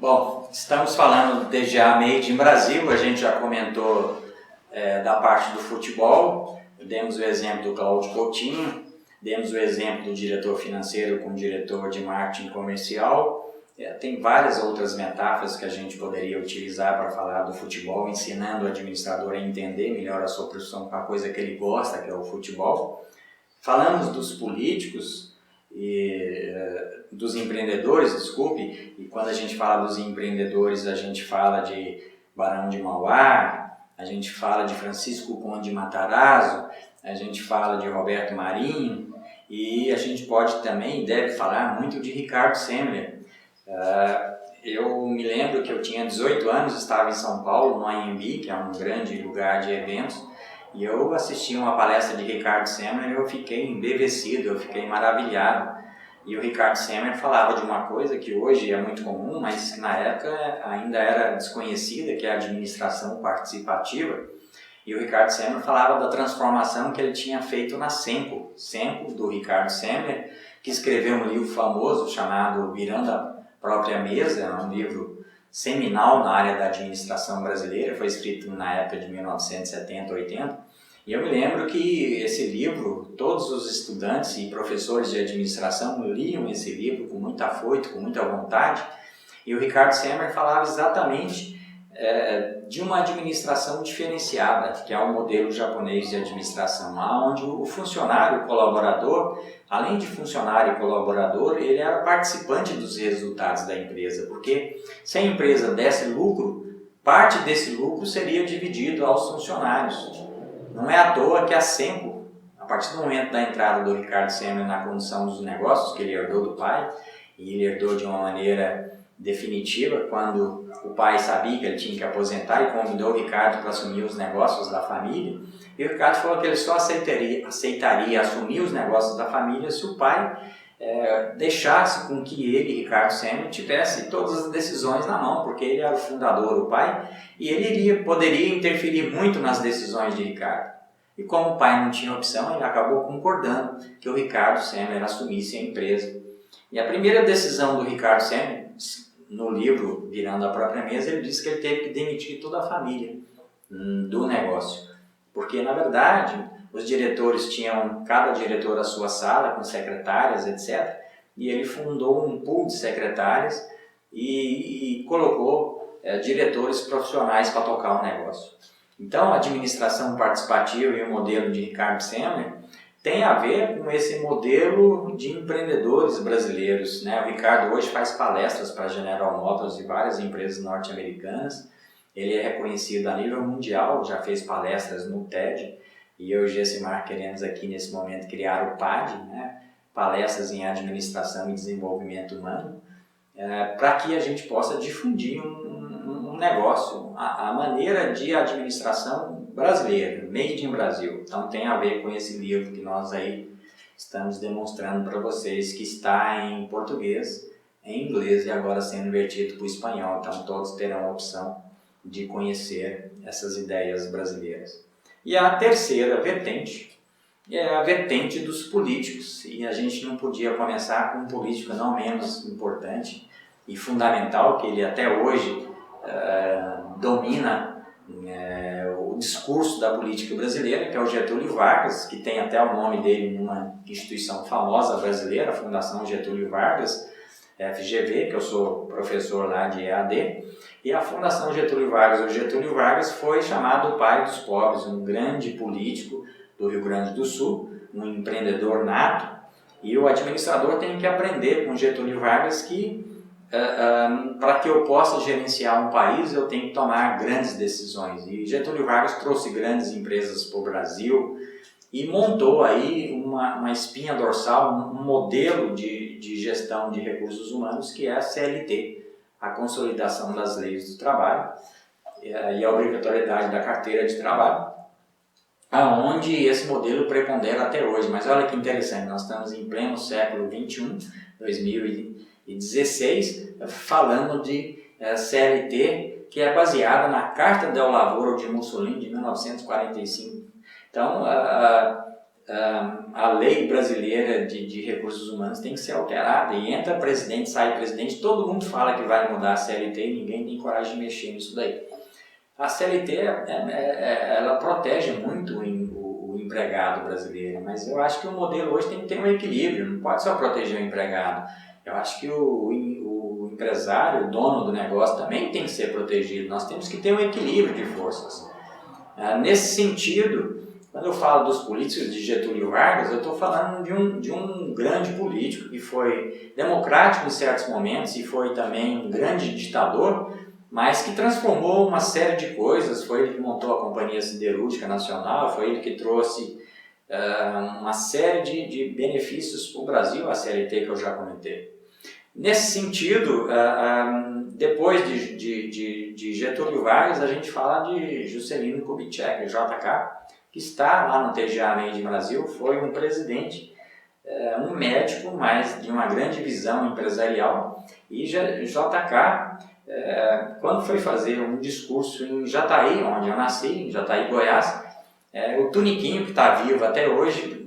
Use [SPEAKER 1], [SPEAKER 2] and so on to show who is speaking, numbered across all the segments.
[SPEAKER 1] Bom, estamos falando do TGA Made in Brasil, a gente já comentou da parte do futebol, demos o exemplo do Cláudio Coutinho, demos o exemplo do diretor financeiro com o diretor de marketing comercial. Tem várias outras metáforas que a gente poderia utilizar para falar do futebol, ensinando o administrador a entender melhor a sua profissão com a coisa que ele gosta, que é o futebol. Falamos dos políticos e dos empreendedores, desculpe, e quando a gente fala dos empreendedores, a gente fala de Barão de Mauá, a gente fala de Francisco Conde Matarazzo, a gente fala de Roberto Marinho, e a gente pode também, deve falar muito de Ricardo Semler. Eu me lembro que eu tinha 18 anos, estava em São Paulo, no AMB, que é um grande lugar de eventos, e eu assisti uma palestra de Ricardo Semler e eu fiquei embevecido, eu fiquei maravilhado. E o Ricardo Semler falava de uma coisa que hoje é muito comum, mas que na época ainda era desconhecida, que é a administração participativa. E o Ricardo Semler falava da transformação que ele tinha feito na Sempo. Sempo, do Ricardo Semler, que escreveu um livro famoso chamado Virando a Própria Mesa, um livro seminal na área da administração brasileira, foi escrito na época de 1970, 80. E eu me lembro que esse livro, todos os estudantes e professores de administração liam esse livro com muito afoito, com muita vontade, e o Ricardo Semler falava exatamente de uma administração diferenciada, que é o modelo japonês de administração, onde o funcionário, o colaborador, além de funcionário e colaborador, ele era participante dos resultados da empresa, porque se a empresa desse lucro, parte desse lucro seria dividido aos funcionários. Não é à toa que a Sempo, a partir do momento da entrada do Ricardo Semler na condução dos negócios, que ele herdou do pai, e ele herdou de uma maneira definitiva, quando o pai sabia que ele tinha que aposentar e convidou o Ricardo para assumir os negócios da família, e o Ricardo falou que ele só aceitaria assumir os negócios da família se o pai deixasse com que ele, Ricardo Semler, tivesse todas as decisões na mão, porque ele era o fundador, o pai, e ele poderia interferir muito nas decisões de Ricardo. E como o pai não tinha opção, ele acabou concordando que o Ricardo Semler assumisse a empresa. E a primeira decisão do Ricardo Semler, no livro Virando a Própria Mesa, ele disse que ele teve que demitir toda a família do negócio. Porque, na verdade, os diretores tinham, cada diretor a sua sala, com secretárias, etc. E ele fundou um pool de secretárias e colocou diretores profissionais para tocar o negócio. Então, a administração participativa e o modelo de Ricardo Semler tem a ver com esse modelo de empreendedores brasileiros, né? O Ricardo hoje faz palestras para a General Motors e várias empresas norte-americanas. Ele é reconhecido a nível mundial, já fez palestras no TED, e eu e o Gessimar queremos aqui nesse momento criar o PAD, né? Palestras em administração e desenvolvimento humano, para que a gente possa difundir um negócio, a maneira de administração brasileira, Made in Brasil. Então tem a ver com esse livro que nós aí estamos demonstrando para vocês, que está em português, em inglês e agora sendo invertido para o espanhol. Então todos terão a opção de conhecer essas ideias brasileiras. E a terceira vertente é a vertente dos políticos, e a gente não podia começar com um político não menos importante e fundamental, que ele até hoje domina o discurso da política brasileira, que é o Getúlio Vargas, que tem até o nome dele numa instituição famosa brasileira, a Fundação Getúlio Vargas, FGV, que eu sou professor lá de EAD, e a Fundação Getúlio Vargas. O Getúlio Vargas foi chamado o pai dos pobres, um grande político do Rio Grande do Sul, um empreendedor nato, e o administrador tem que aprender com Getúlio Vargas que para que eu possa gerenciar um país, eu tenho que tomar grandes decisões. E Getúlio Vargas trouxe grandes empresas para o Brasil e montou aí uma espinha dorsal, um modelo de gestão de recursos humanos, que é a CLT, a Consolidação das Leis do Trabalho e a obrigatoriedade da carteira de trabalho, aonde esse modelo prepondera até hoje. Mas olha que interessante, nós estamos em pleno século XXI, 2016, falando de CLT, que é baseada na Carta del Lavoro de Mussolini, de 1945. Então, a lei brasileira de recursos humanos tem que ser alterada, e entra presidente, sai presidente, todo mundo fala que vai mudar a CLT e ninguém tem coragem de mexer nisso daí. A CLT, ela protege muito o empregado brasileiro, mas eu acho que o modelo hoje tem que ter um equilíbrio, não pode só proteger o empregado. Eu acho que o empresário, o dono do negócio, também tem que ser protegido. Nós temos que ter um equilíbrio de forças. Nesse sentido, quando eu falo dos políticos de Getúlio Vargas, eu estou falando de um grande político que foi democrático em certos momentos e foi também um grande ditador, mas que transformou uma série de coisas. Foi ele que montou a Companhia Siderúrgica Nacional, foi ele que trouxe uma série de benefícios para o Brasil, a CLT que eu já comentei. Nesse sentido, depois de Getúlio Vargas, a gente fala de Juscelino Kubitschek, JK, que está lá no TGA Made in Brasil, foi um presidente, um médico, mas de uma grande visão empresarial, e JK, quando foi fazer um discurso em Jataí, onde eu nasci, em Jataí, Goiás, o Tuniquinho, que está vivo até hoje,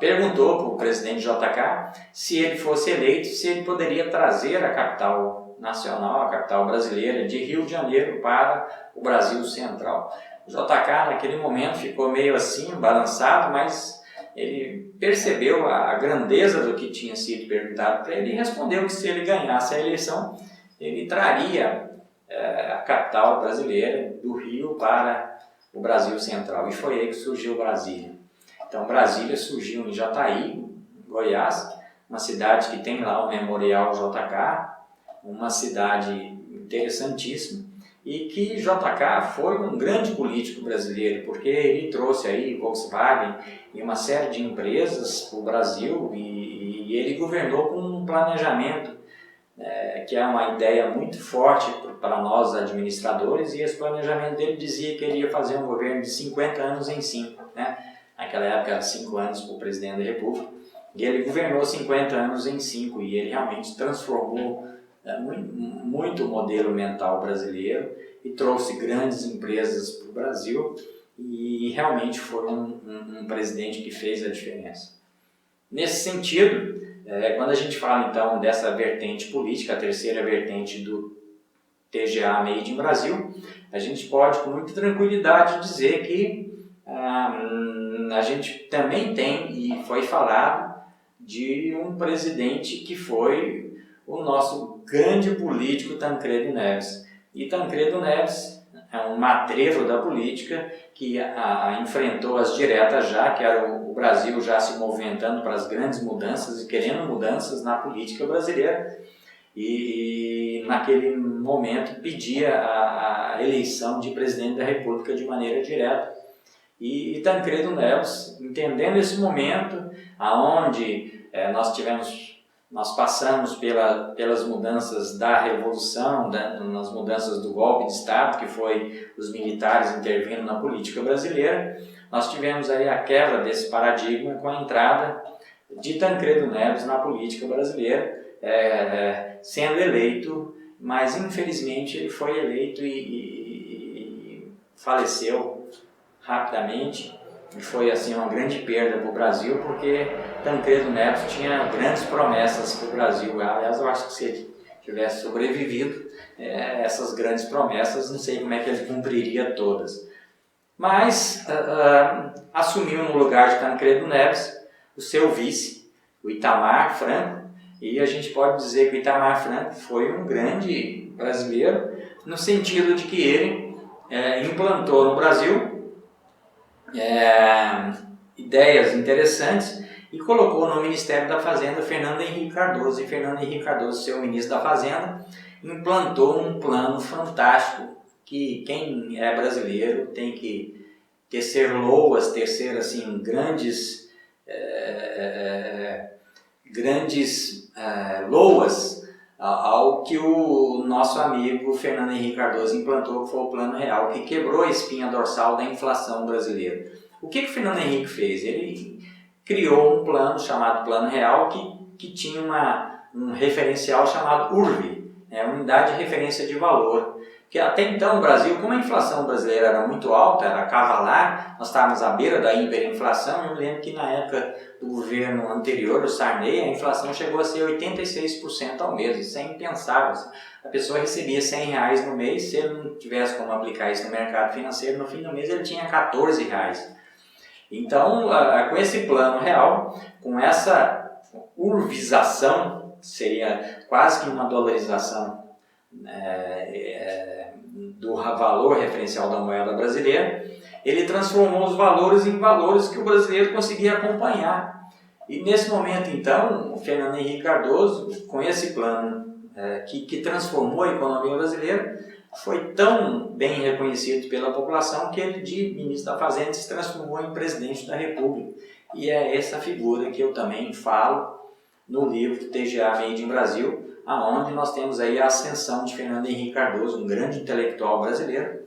[SPEAKER 1] perguntou para o presidente JK se ele fosse eleito, se ele poderia trazer a capital nacional, a capital brasileira, de Rio de Janeiro para o Brasil Central. O JK naquele momento ficou meio assim, balançado, mas ele percebeu a grandeza do que tinha sido perguntado para ele e respondeu que se ele ganhasse a eleição, ele traria a capital brasileira do Rio para o Brasil Central. E foi aí que surgiu Brasília. Então, Brasília surgiu em Jataí, Goiás, uma cidade que tem lá o Memorial JK, uma cidade interessantíssima, e que JK foi um grande político brasileiro, porque ele trouxe aí Volkswagen e uma série de empresas para o Brasil, e ele governou com um planejamento, que é uma ideia muito forte para nós administradores, e esse planejamento dele dizia que ele ia fazer um governo de 50 anos em 5, né? Naquela época era 5 anos para o presidente da República, e ele governou 50 anos em 5, e ele realmente transformou muito o modelo mental brasileiro e trouxe grandes empresas para o Brasil, e realmente foi um presidente que fez a diferença. Nesse sentido, quando a gente fala então dessa vertente política, a terceira vertente do TGA Made in Brasil, a gente pode com muita tranquilidade dizer que a gente também tem, e foi falado, de um presidente que foi o nosso grande político Tancredo Neves. E Tancredo Neves é um matreiro da política que enfrentou as diretas já, que era o Brasil já se movimentando para as grandes mudanças e querendo mudanças na política brasileira, e naquele momento pedia a eleição de presidente da República de maneira direta. E Tancredo Neves, entendendo esse momento, aonde nós passamos pelas mudanças da Revolução, nas mudanças do golpe de Estado, que foi os militares intervindo na política brasileira, nós tivemos aí a quebra desse paradigma com a entrada de Tancredo Neves na política brasileira, sendo eleito, mas infelizmente ele foi eleito e faleceu rapidamente, e foi assim uma grande perda para o Brasil, porque Tancredo Neves tinha grandes promessas para o Brasil. Aliás, eu acho que se ele tivesse sobrevivido, essas grandes promessas, não sei como é que ele cumpriria todas. Mas assumiu no lugar de Tancredo Neves o seu vice, o Itamar Franco, e a gente pode dizer que o Itamar Franco foi um grande brasileiro, no sentido de que ele implantou no Brasil ideias interessantes e colocou no Ministério da Fazenda Fernando Henrique Cardoso, e Fernando Henrique Cardoso, seu ministro da Fazenda, implantou um plano fantástico que quem é brasileiro tem que tecer loas, tecer assim, grandes loas ao que o nosso amigo Fernando Henrique Cardoso implantou, que foi o Plano Real, que quebrou a espinha dorsal da inflação brasileira. O que o Fernando Henrique fez? Ele criou um plano chamado Plano Real, que tinha um referencial chamado URV, Unidade de Referência de Valor, Porque até então o Brasil, como a inflação brasileira era muito alta, era cavalar, nós estávamos à beira da hiperinflação. Eu me lembro que na época do governo anterior, o Sarney, a inflação chegou a ser 86% ao mês, isso é impensável. A pessoa recebia R$100 no mês, se ele não tivesse como aplicar isso no mercado financeiro, no fim do mês ele tinha R$14. Então, com esse plano real, com essa urbização, seria quase que uma dolarização do valor referencial da moeda brasileira, ele transformou os valores em valores que o brasileiro conseguia acompanhar. E nesse momento, então, o Fernando Henrique Cardoso, com esse plano que transformou a economia brasileira, foi tão bem reconhecido pela população que ele, de ministro da Fazenda, se transformou em presidente da República. E é essa figura que eu também falo no livro TGA Made in Brasil, aonde nós temos aí a ascensão de Fernando Henrique Cardoso, um grande intelectual brasileiro,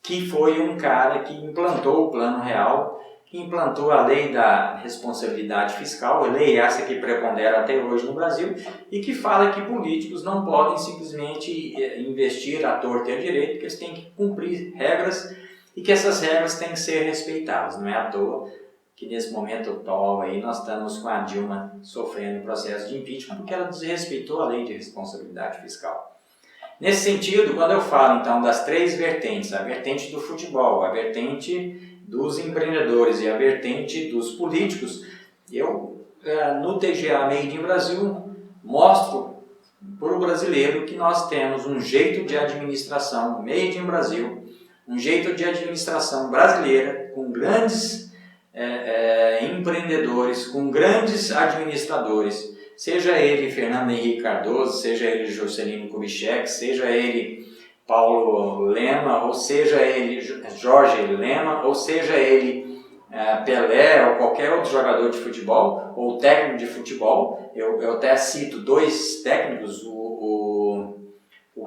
[SPEAKER 1] que foi um cara que implantou o Plano Real, que implantou a lei da responsabilidade fiscal, a lei essa que prepondera até hoje no Brasil, e que fala que políticos não podem simplesmente investir à torta e à direita, que eles têm que cumprir regras e que essas regras têm que ser respeitadas. Não é à toa que nesse momento atual aí nós estamos com a Dilma sofrendo processo de impeachment porque ela desrespeitou a lei de responsabilidade fiscal. Nesse sentido, quando eu falo então das três vertentes, a vertente do futebol, a vertente dos empreendedores e a vertente dos políticos, eu no TGA Made in Brasil mostro para o brasileiro que nós temos um jeito de administração Made in Brasil, um jeito de administração brasileira com grandes empreendedores, com grandes administradores, seja ele Fernando Henrique Cardoso, seja ele Juscelino Kubitschek, seja ele Paulo Lema, ou seja ele Jorge Lema, ou seja ele Pelé ou qualquer outro jogador de futebol ou técnico de futebol. Eu até cito dois técnicos, o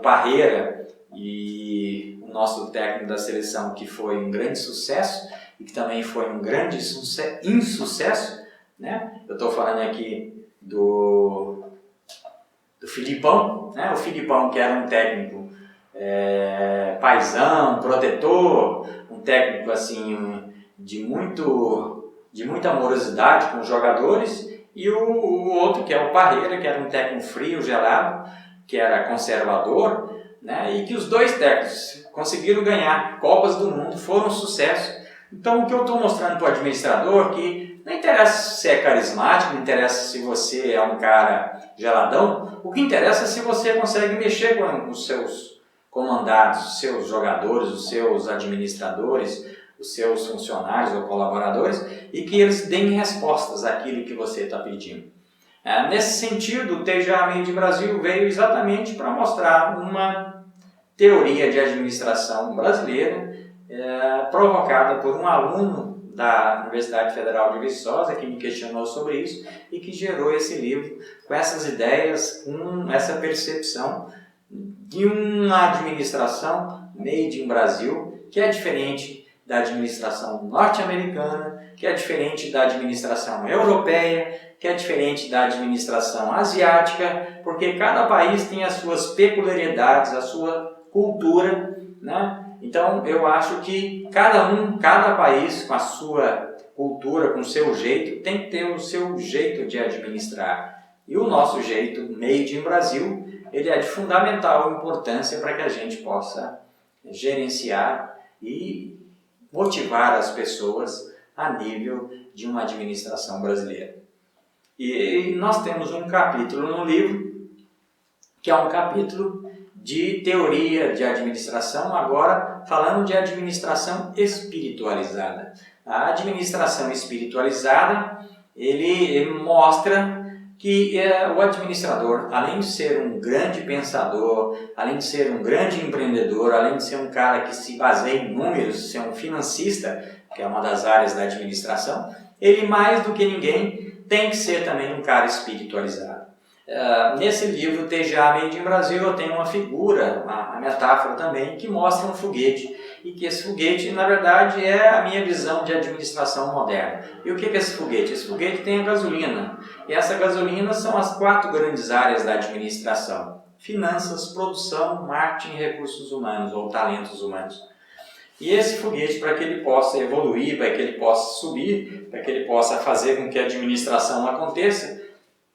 [SPEAKER 1] Parreira e o nosso técnico da seleção, que foi um grande sucesso e que também foi um grande insucesso, né? Eu estou falando aqui do Filipão, né? O Filipão, que era um técnico paizão, protetor, um técnico assim de muita amorosidade com os jogadores, e o outro, que é o Parreira, que era um técnico frio, gelado, que era conservador, né? E que os dois técnicos conseguiram ganhar Copas do Mundo, foram um sucesso. Então, o que eu estou mostrando para o administrador, que não interessa se é carismático, não interessa se você é um cara geladão, o que interessa é se você consegue mexer com os seus comandados, os seus jogadores, os seus administradores, os seus funcionários ou colaboradores, e que eles deem respostas àquilo que você está pedindo. Nesse sentido, o TGA Made in Brasil veio exatamente para mostrar uma teoria de administração brasileira provocada por um aluno da Universidade Federal de Viçosa, que me questionou sobre isso e que gerou esse livro com essas ideias, com essa percepção de uma administração made in Brasil, que é diferente da administração norte-americana, que é diferente da administração europeia, que é diferente da administração asiática, porque cada país tem as suas peculiaridades, a sua cultura, né? Então, eu acho que cada país com a sua cultura, com o seu jeito, tem que ter o seu jeito de administrar. E o nosso jeito, Made in Brasil, ele é de fundamental importância para que a gente possa gerenciar e motivar as pessoas a nível de uma administração brasileira. E nós temos um capítulo no livro, que é um capítulo de teoria de administração, agora falando de administração espiritualizada. A administração espiritualizada, ele mostra que o administrador, além de ser um grande pensador, além de ser um grande empreendedor, além de ser um cara que se baseia em números, ser um financista, que é uma das áreas da administração, ele mais do que ninguém tem que ser também um cara espiritualizado. Nesse livro TGA Made in Brasil eu tenho uma figura, uma metáfora também, que mostra um foguete, e que esse foguete na verdade é a minha visão de administração moderna. E o que é esse foguete? Esse foguete tem a gasolina, e essa gasolina são as 4 grandes áreas da administração. finanças, produção, marketing e recursos humanos ou talentos humanos. E esse foguete, para que ele possa evoluir, para que ele possa subir, para que ele possa fazer com que a administração aconteça,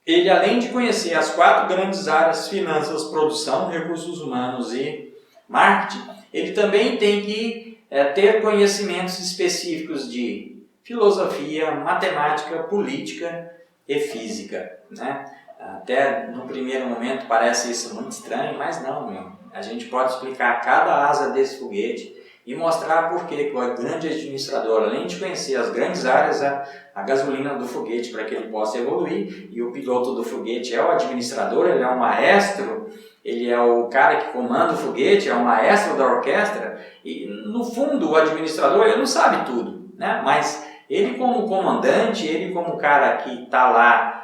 [SPEAKER 1] ele, além de conhecer as 4 grandes áreas, finanças, produção, recursos humanos e marketing, ele também tem que ter conhecimentos específicos de filosofia, matemática, política e física, né? Até no primeiro momento parece isso muito estranho, mas não. A gente pode explicar cada asa desse foguete e mostrar por que o grande administrador, além de conhecer as grandes áreas, a gasolina do foguete para que ele possa evoluir, e o piloto do foguete é o administrador, ele é o maestro, ele é o cara que comanda o foguete, é o maestro da orquestra, e no fundo o administrador ele não sabe tudo, né? Mas ele como comandante, ele como cara que está lá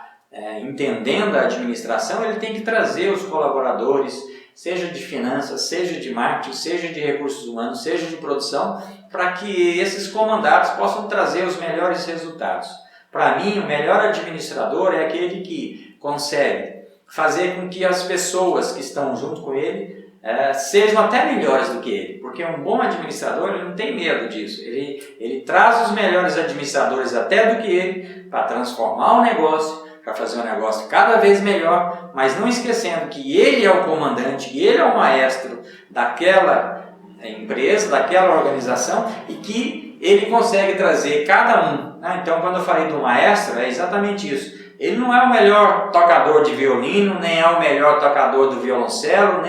[SPEAKER 1] entendendo a administração, ele tem que trazer os colaboradores, seja de finanças, seja de marketing, seja de recursos humanos, seja de produção, para que esses comandados possam trazer os melhores resultados. Para mim, o melhor administrador é aquele que consegue fazer com que as pessoas que estão junto com ele sejam até melhores do que ele, porque um bom administrador ele não tem medo disso, ele traz os melhores administradores até do que ele para transformar o negócio, para fazer um negócio cada vez melhor, mas não esquecendo que ele é o comandante, que ele é o maestro daquela empresa, daquela organização, e que ele consegue trazer cada um. Então, quando eu falei do maestro, é exatamente isso. Ele não é o melhor tocador de violino, nem é o melhor tocador do violoncelo,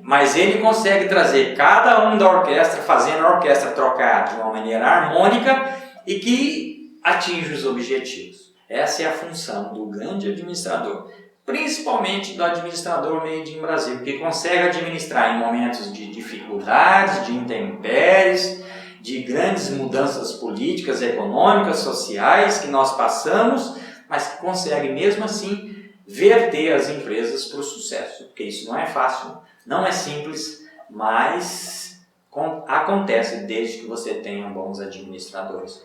[SPEAKER 1] mas ele consegue trazer cada um da orquestra, fazendo a orquestra tocar de uma maneira harmônica e que atinge os objetivos. Essa é a função do grande administrador, principalmente do administrador Made in Brasil, que consegue administrar em momentos de dificuldades, de intempéries, de grandes mudanças políticas, econômicas, sociais que nós passamos, mas que consegue mesmo assim verter as empresas para o sucesso, porque isso não é fácil, não é simples, mas acontece desde que você tenha bons administradores.